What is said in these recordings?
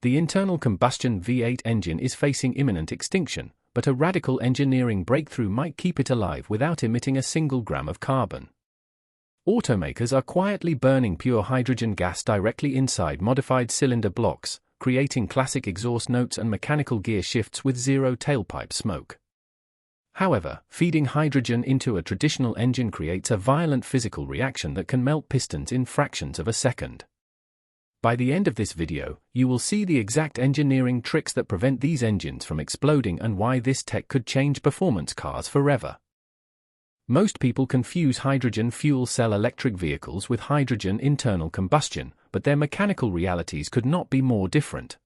The internal combustion V8 engine is facing imminent extinction, but a radical engineering breakthrough might keep it alive without emitting a single gram of carbon. Automakers are quietly burning pure hydrogen gas directly inside modified cylinder blocks, creating classic exhaust notes and mechanical gear shifts with zero tailpipe smoke. However, feeding hydrogen into a traditional engine creates a violent physical reaction that can melt pistons in fractions of a second. By the end of this video, you will see the exact engineering tricks that prevent these engines from exploding and why this tech could change performance cars forever. Most people confuse hydrogen fuel cell electric vehicles with hydrogen internal combustion, but their mechanical realities could not be more different.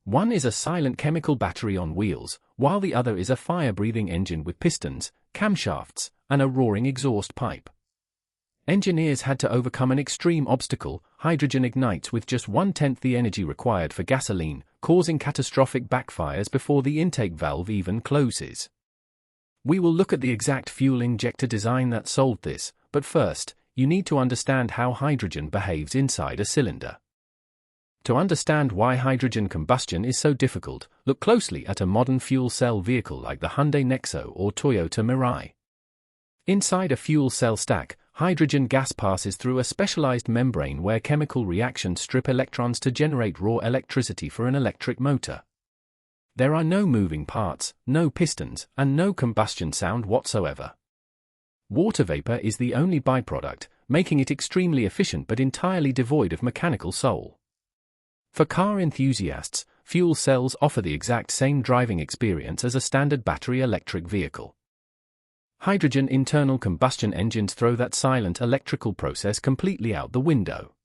One is a silent chemical battery on wheels, while the other is a fire-breathing engine with pistons, camshafts, and a roaring exhaust pipe. Engineers had to overcome an extreme obstacle: hydrogen ignites with just 1/10 the energy required for gasoline, causing catastrophic backfires before the intake valve even closes. We will look at the exact fuel injector design that solved this, but first, you need to understand how hydrogen behaves inside a cylinder. To understand why hydrogen combustion is so difficult, look closely at a modern fuel cell vehicle like the Hyundai Nexo or Toyota Mirai. Inside a fuel cell stack, hydrogen gas passes through a specialized membrane where chemical reactions strip electrons to generate raw electricity for an electric motor. There are no moving parts, no pistons, and no combustion sound whatsoever. Water vapor is the only byproduct, making it extremely efficient but entirely devoid of mechanical soul. For car enthusiasts, fuel cells offer the exact same driving experience as a standard battery electric vehicle. Hydrogen internal combustion engines throw that silent electrical process completely out the window.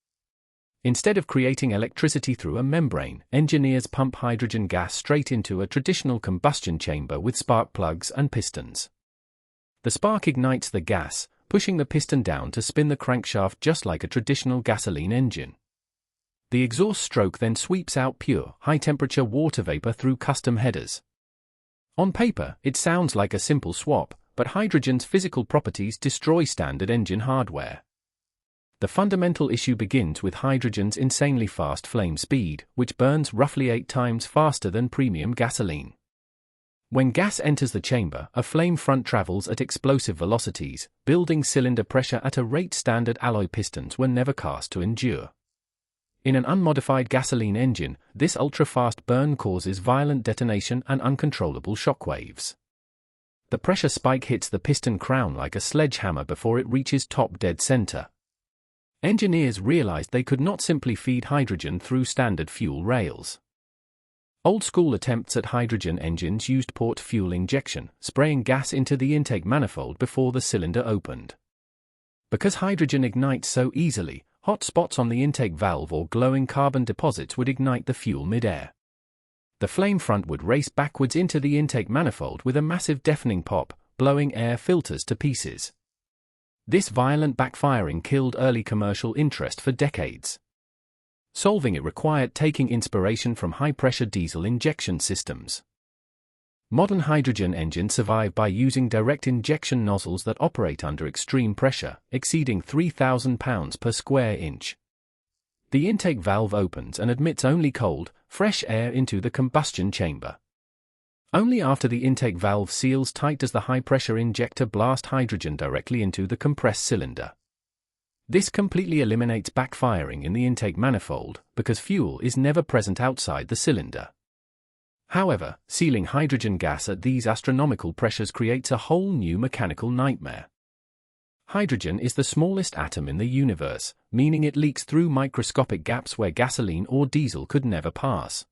Instead of creating electricity through a membrane, engineers pump hydrogen gas straight into a traditional combustion chamber with spark plugs and pistons. The spark ignites the gas, pushing the piston down to spin the crankshaft just like a traditional gasoline engine. The exhaust stroke then sweeps out pure, high-temperature water vapor through custom headers. On paper, it sounds like a simple swap, but hydrogen's physical properties destroy standard engine hardware. The fundamental issue begins with hydrogen's insanely fast flame speed, which burns roughly 8 times faster than premium gasoline. When gas enters the chamber, a flame front travels at explosive velocities, building cylinder pressure at a rate standard alloy pistons were never cast to endure. In an unmodified gasoline engine, this ultra-fast burn causes violent detonation and uncontrollable shockwaves. The pressure spike hits the piston crown like a sledgehammer before it reaches top dead center. Engineers realized they could not simply feed hydrogen through standard fuel rails. Old-school attempts at hydrogen engines used port fuel injection, spraying gas into the intake manifold before the cylinder opened. Because hydrogen ignites so easily, hot spots on the intake valve or glowing carbon deposits would ignite the fuel mid-air. The flame front would race backwards into the intake manifold with a massive deafening pop, blowing air filters to pieces. This violent backfiring killed early commercial interest for decades. Solving it required taking inspiration from high-pressure diesel injection systems. Modern hydrogen engines survive by using direct injection nozzles that operate under extreme pressure, exceeding 3,000 pounds per square inch. The intake valve opens and admits only cold, fresh air into the combustion chamber. Only after the intake valve seals tight does the high-pressure injector blast hydrogen directly into the compressed cylinder. This completely eliminates backfiring in the intake manifold, because fuel is never present outside the cylinder. However, sealing hydrogen gas at these astronomical pressures creates a whole new mechanical nightmare. Hydrogen is the smallest atom in the universe, meaning it leaks through microscopic gaps where gasoline or diesel could never pass.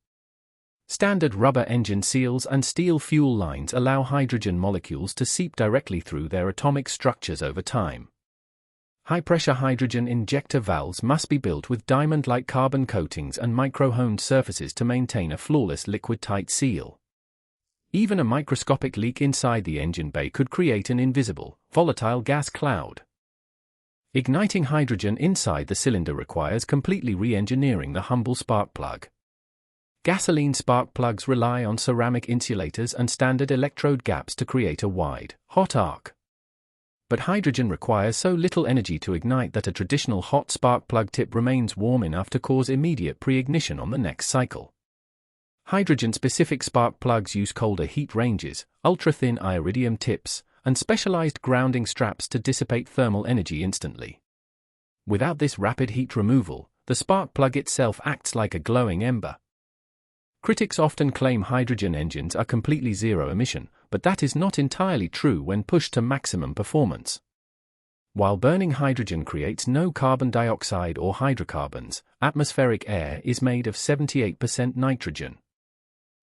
Standard rubber engine seals and steel fuel lines allow hydrogen molecules to seep directly through their atomic structures over time. High-pressure hydrogen injector valves must be built with diamond-like carbon coatings and micro-honed surfaces to maintain a flawless liquid-tight seal. Even a microscopic leak inside the engine bay could create an invisible, volatile gas cloud. Igniting hydrogen inside the cylinder requires completely re-engineering the humble spark plug. Gasoline spark plugs rely on ceramic insulators and standard electrode gaps to create a wide, hot arc. But hydrogen requires so little energy to ignite that a traditional hot spark plug tip remains warm enough to cause immediate pre-ignition on the next cycle. Hydrogen-specific spark plugs use colder heat ranges, ultra-thin iridium tips, and specialized grounding straps to dissipate thermal energy instantly. Without this rapid heat removal, the spark plug itself acts like a glowing ember. Critics often claim hydrogen engines are completely zero-emission, but that is not entirely true when pushed to maximum performance. While burning hydrogen creates no carbon dioxide or hydrocarbons, atmospheric air is made of 78% nitrogen.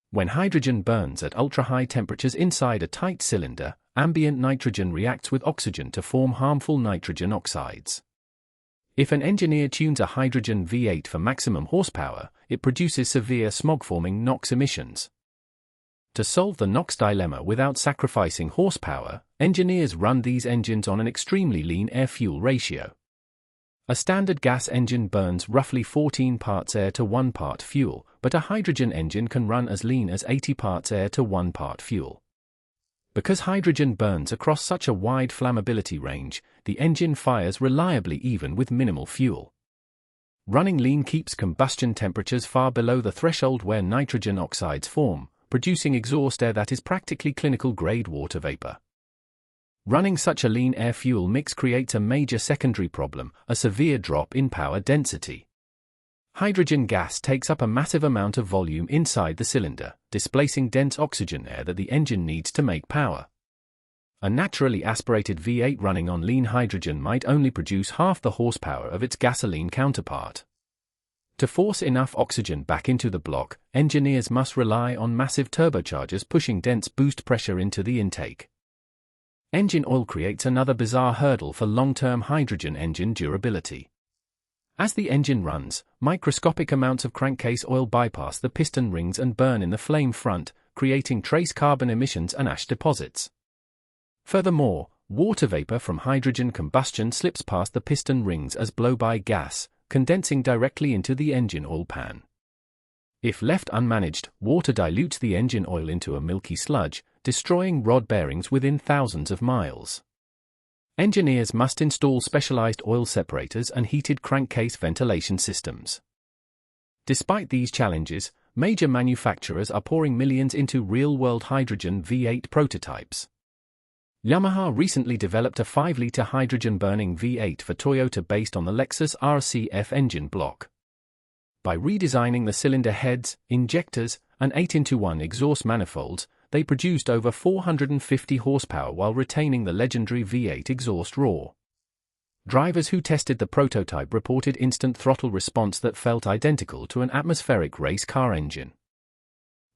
When hydrogen burns at ultra-high temperatures inside a tight cylinder, ambient nitrogen reacts with oxygen to form harmful nitrogen oxides. If an engineer tunes a hydrogen V8 for maximum horsepower, it produces severe smog-forming NOx emissions. To solve the NOx dilemma without sacrificing horsepower, engineers run these engines on an extremely lean air-fuel ratio. A standard gas engine burns roughly 14 parts air to 1 part fuel, but a hydrogen engine can run as lean as 80 parts air to 1 part fuel. Because hydrogen burns across such a wide flammability range, the engine fires reliably even with minimal fuel. Running lean keeps combustion temperatures far below the threshold where nitrogen oxides form, producing exhaust air that is practically clinical-grade water vapor. Running such a lean air-fuel mix creates a major secondary problem, a severe drop in power density. Hydrogen gas takes up a massive amount of volume inside the cylinder, displacing dense oxygen air that the engine needs to make power. A naturally aspirated V8 running on lean hydrogen might only produce half the horsepower of its gasoline counterpart. To force enough oxygen back into the block, engineers must rely on massive turbochargers pushing dense boost pressure into the intake. Engine oil creates another bizarre hurdle for long-term hydrogen engine durability. As the engine runs, microscopic amounts of crankcase oil bypass the piston rings and burn in the flame front, creating trace carbon emissions and ash deposits. Furthermore, water vapor from hydrogen combustion slips past the piston rings as blow-by gas, condensing directly into the engine oil pan. If left unmanaged, water dilutes the engine oil into a milky sludge, destroying rod bearings within thousands of miles. Engineers must install specialized oil separators and heated crankcase ventilation systems. Despite these challenges, major manufacturers are pouring millions into real-world hydrogen V8 prototypes. Yamaha recently developed a 5-liter hydrogen-burning V8 for Toyota based on the Lexus RCF engine block. By redesigning the cylinder heads, injectors, and 8-into-1 exhaust manifolds, they produced over 450 horsepower while retaining the legendary V8 exhaust roar. Drivers who tested the prototype reported instant throttle response that felt identical to an atmospheric race car engine.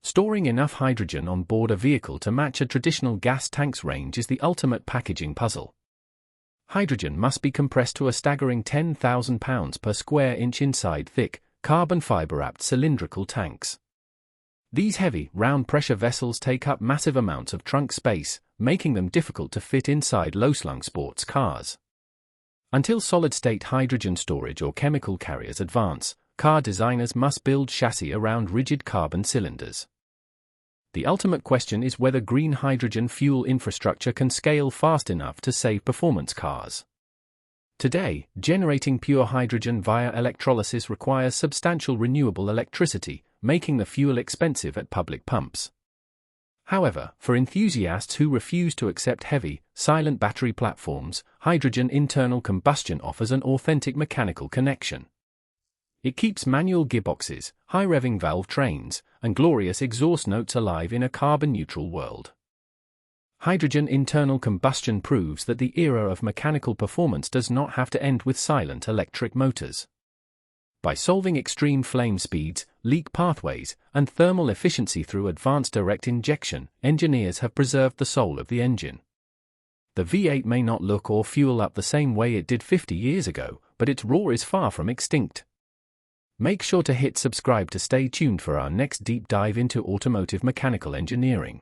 Storing enough hydrogen on board a vehicle to match a traditional gas tank's range is the ultimate packaging puzzle. Hydrogen must be compressed to a staggering 10,000 pounds per square inch inside thick, carbon fiber-wrapped cylindrical tanks. These heavy, round-pressure vessels take up massive amounts of trunk space, making them difficult to fit inside low-slung sports cars. Until solid-state hydrogen storage or chemical carriers advance, car designers must build chassis around rigid carbon cylinders. The ultimate question is whether green hydrogen fuel infrastructure can scale fast enough to save performance cars. Today, generating pure hydrogen via electrolysis requires substantial renewable electricity, making the fuel expensive at public pumps. However, for enthusiasts who refuse to accept heavy, silent battery platforms, hydrogen internal combustion offers an authentic mechanical connection. It keeps manual gearboxes, high-revving valve trains, and glorious exhaust notes alive in a carbon-neutral world. Hydrogen internal combustion proves that the era of mechanical performance does not have to end with silent electric motors. By solving extreme flame speeds, leak pathways, and thermal efficiency through advanced direct injection, engineers have preserved the soul of the engine. The V8 may not look or fuel up the same way it did 50 years ago, but its roar is far from extinct. Make sure to hit subscribe to stay tuned for our next deep dive into automotive mechanical engineering.